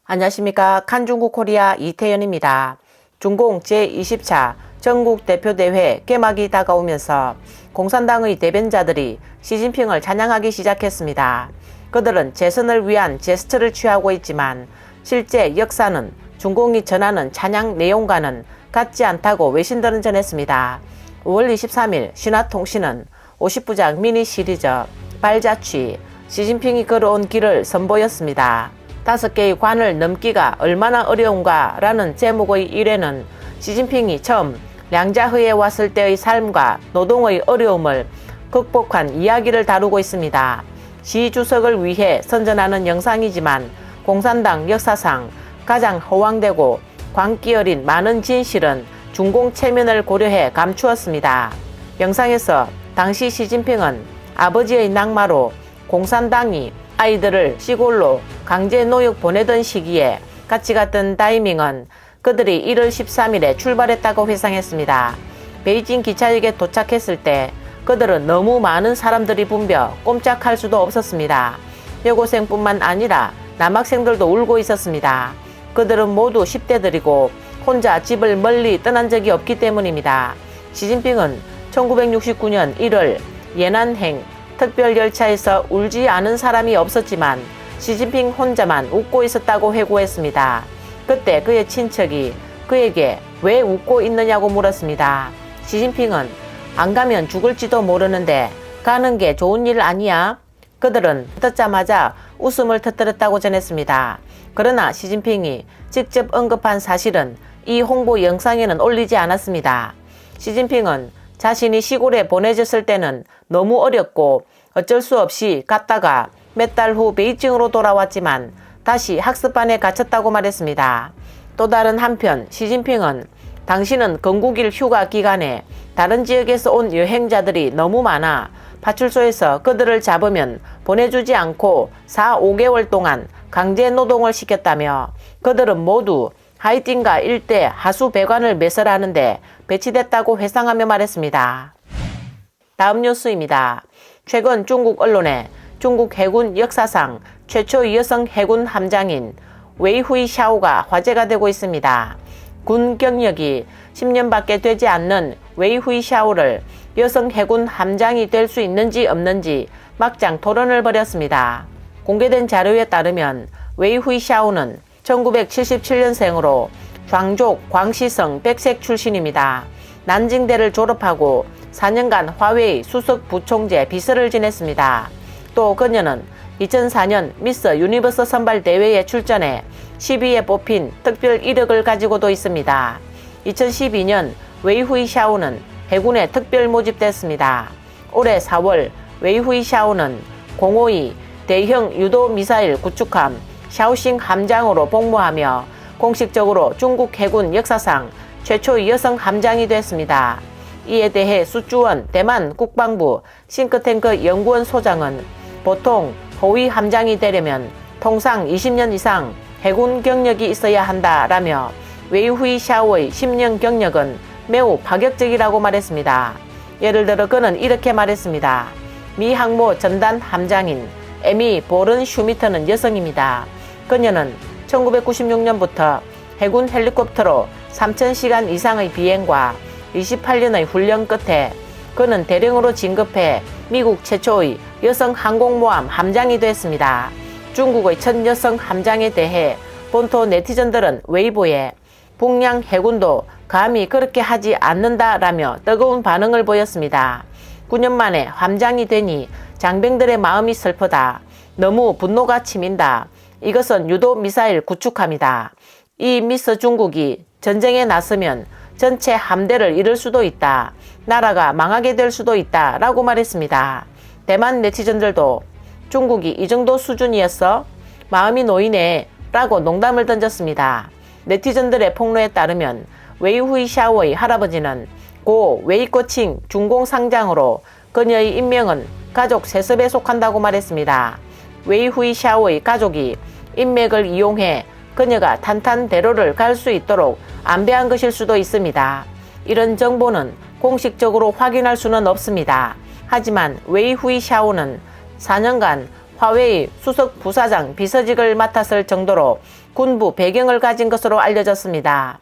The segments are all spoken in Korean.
안녕하십니까. 칸중국 코리아 이태연입니다. 중공 제20차 전국대표대회 개막이 다가오면서 공산당의 대변자들이 시진핑을 찬양하기 시작했습니다. 그들은 재선을 위한 제스처를 취하고 있지만 실제 역사는 중공이 전하는 찬양 내용과는 같지 않다고 외신들은 전했습니다. 5월 23일 신화통신은 50부작 미니 시리즈 발자취 시진핑이 걸어온 길을 선보였습니다. 5개의 관을 넘기가 얼마나 어려운가 라는 제목의 일회는 시진핑이 처음 량자흐에 왔을 때의 삶과 노동의 어려움을 극복한 이야기를 다루고 있습니다. 시 주석을 위해 선전하는 영상이지만 공산당 역사상 가장 허황되고 광기 어린 많은 진실은 중공 체면을 고려해 감추었습니다. 영상에서 당시 시진핑은 아버지의 낙마로 공산당이 아이들을 시골로 강제 노역 보내던 시기에 같이 갔던 타이밍은 그들이 1월 13일에 출발했다고 회상했습니다. 베이징 기차역에 도착했을 때 그들은 너무 많은 사람들이 붐벼 꼼짝할 수도 없었습니다. 여고생뿐만 아니라 남학생들도 울고 있었습니다. 그들은 모두 10대들이고 혼자 집을 멀리 떠난 적이 없기 때문입니다. 시진핑은 1969년 1월 예난행 특별열차에서 울지 않은 사람이 없었지만 시진핑 혼자만 웃고 있었다고 회고했습니다. 그때 그의 친척이 그에게 왜 웃고 있느냐고 물었습니다. 시진핑은 안 가면 죽을지도 모르는데 가는 게 좋은 일 아니야? 그들은 듣자마자 웃음을 터뜨렸다고 전했습니다. 그러나 시진핑이 직접 언급한 사실은 이 홍보 영상에는 올리지 않았습니다. 시진핑은 자신이 시골에 보내졌을 때는 너무 어렸고 어쩔 수 없이 갔다가 몇 달 후 베이징으로 돌아왔지만 다시 학습반에 갇혔다고 말했습니다. 또 다른 한편 시진핑은 당신은 건국일 휴가 기간에 다른 지역에서 온 여행자들이 너무 많아 파출소에서 그들을 잡으면 보내주지 않고 4, 5개월 동안 강제 노동을 시켰다며 그들은 모두 하이딘가 일대 하수 배관을 매설하는데 배치됐다고 회상하며 말했습니다. 다음 뉴스입니다. 최근 중국 언론에 중국 해군 역사상 최초 여성 해군 함장인 웨이후이 샤오가 화제가 되고 있습니다. 군 경력이 10년밖에 되지 않는 웨이후이 샤오를 여성 해군 함장이 될 수 있는지 없는지 막장 토론을 벌였습니다. 공개된 자료에 따르면 웨이후이 샤오는 1977년생으로 광족 광시성 백색 출신입니다. 난징대를 졸업하고 4년간 화웨이 수석 부총재 비서를 지냈습니다. 또 그녀는 2004년 미스 유니버스 선발 대회에 출전해 10위에 뽑힌 특별 이력을 가지고도 있습니다. 2012년 웨이후이 샤오는 해군에 특별 모집됐습니다. 올해 4월 웨이후이 샤오는 052 대형 유도 미사일 구축함 샤오싱 함장으로 복무하며 공식적으로 중국 해군 역사상 최초 여성 함장이 됐습니다. 이에 대해 수주원 대만 국방부 싱크탱크 연구원 소장은 보통 호위 함장이 되려면 통상 20년 이상 해군 경력이 있어야 한다라며 웨이후이 샤오의 10년 경력은 매우 파격적이라고 말했습니다. 예를 들어 그는 이렇게 말했습니다. 미 항모 전단 함장인 에미 보른 슈미터는 여성입니다. 그녀는 1996년부터 해군 헬리콥터로 3,000시간 이상의 비행과 28년의 훈련 끝에 그는 대령으로 진급해 미국 최초의 여성 항공모함 함장이 됐습니다. 중국의 첫 여성 함장에 대해 본토 네티즌들은 웨이보에 북량 해군도 감히 그렇게 하지 않는다라며 뜨거운 반응을 보였습니다. 9년 만에 함장이 되니 장병들의 마음이 슬프다. 너무 분노가 치민다. 이것은 유도 미사일 구축함이다. 이 미스 중국이 전쟁에 나서면 전체 함대를 잃을 수도 있다. 나라가 망하게 될 수도 있다. 라고 말했습니다. 대만 네티즌들도 중국이 이 정도 수준이었어? 마음이 놓이네. 라고 농담을 던졌습니다. 네티즌들의 폭로에 따르면 웨이후이 샤오의 할아버지는 고 웨이꼬칭 중공 상장으로 그녀의 인명은 가족 세습에 속한다고 말했습니다. 웨이후이 샤오의 가족이 인맥을 이용해 그녀가 탄탄대로를 갈 수 있도록 안배한 것일 수도 있습니다. 이런 정보는 공식적으로 확인할 수는 없습니다. 하지만 웨이후이 샤오는 4년간 화웨이 수석 부사장 비서직을 맡았을 정도로 군부 배경을 가진 것으로 알려졌습니다.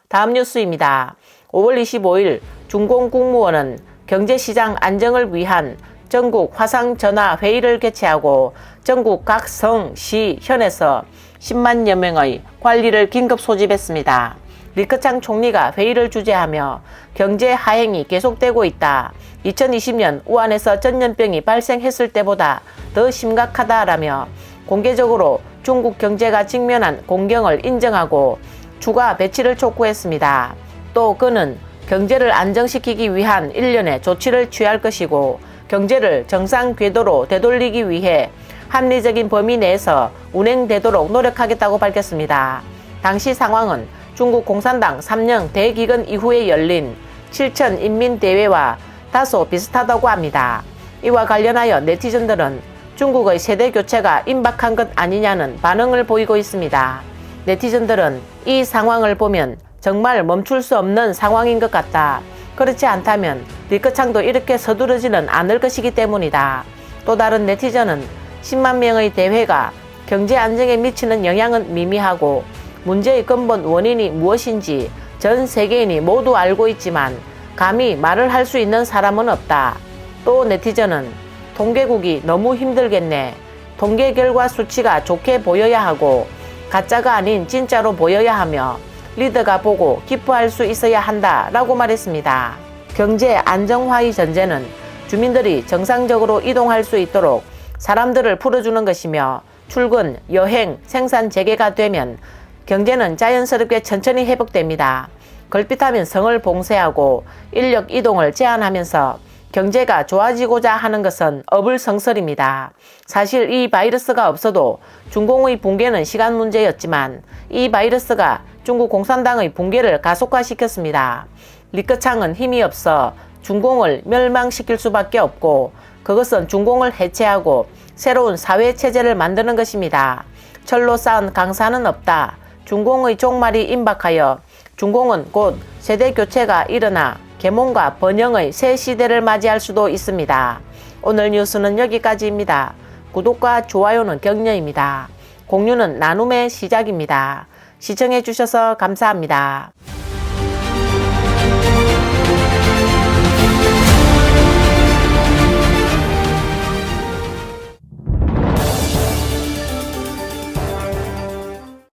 다음 뉴스입니다. 5월 25일 중공 국무원은 경제시장 안정을 위한 전국 화상전화회의를 개최하고 전국 각 성, 시, 현에서 10만여 명의 관리를 긴급 소집했습니다. 리커창 총리가 회의를 주재하며 경제 하행이 계속되고 있다. 2020년 우한에서 전염병이 발생했을 때보다 더 심각하다라며 공개적으로 중국 경제가 직면한 공경을 인정하고 추가 배치를 촉구했습니다. 또 그는 경제를 안정시키기 위한 일련의 조치를 취할 것이고 경제를 정상 궤도로 되돌리기 위해 합리적인 범위 내에서 운행되도록 노력하겠다고 밝혔습니다. 당시 상황은 중국 공산당 3년 대기근 이후에 열린 7천 인민대회와 다소 비슷하다고 합니다. 이와 관련하여 네티즌들은 중국의 세대 교체가 임박한 것 아니냐는 반응을 보이고 있습니다. 네티즌들은 이 상황을 보면 정말 멈출 수 없는 상황인 것 같다. 그렇지 않다면 리커창도 이렇게 서두르지는 않을 것이기 때문이다. 또 다른 네티즌은 10만 명의 대회가 경제 안정에 미치는 영향은 미미하고 문제의 근본 원인이 무엇인지 전 세계인이 모두 알고 있지만 감히 말을 할 수 있는 사람은 없다. 또 네티즌은 통계국이 너무 힘들겠네. 통계 결과 수치가 좋게 보여야 하고 가짜가 아닌 진짜로 보여야 하며 리더가 보고 기뻐할 수 있어야 한다 라고 말했습니다. 경제 안정화의 전제는 주민들이 정상적으로 이동할 수 있도록 사람들을 풀어주는 것이며 출근, 여행, 생산 재개가 되면 경제는 자연스럽게 천천히 회복됩니다. 걸핏하면 성을 봉쇄하고 인력 이동을 제한하면서 경제가 좋아지고자 하는 것은 어불성설입니다. 사실 이 바이러스가 없어도 중공의 붕괴는 시간 문제였지만 이 바이러스가 중국 공산당의 붕괴를 가속화시켰습니다. 리커창은 힘이 없어 중공을 멸망시킬 수밖에 없고 그것은 중공을 해체하고 새로운 사회체제를 만드는 것입니다. 철로 쌓은 강산은 없다. 중공의 종말이 임박하여 중공은 곧 세대교체가 일어나 계몽과 번영의 새 시대를 맞이할 수도 있습니다. 오늘 뉴스는 여기까지입니다. 구독과 좋아요는 격려입니다. 공유는 나눔의 시작입니다. 시청해 주셔서 감사합니다.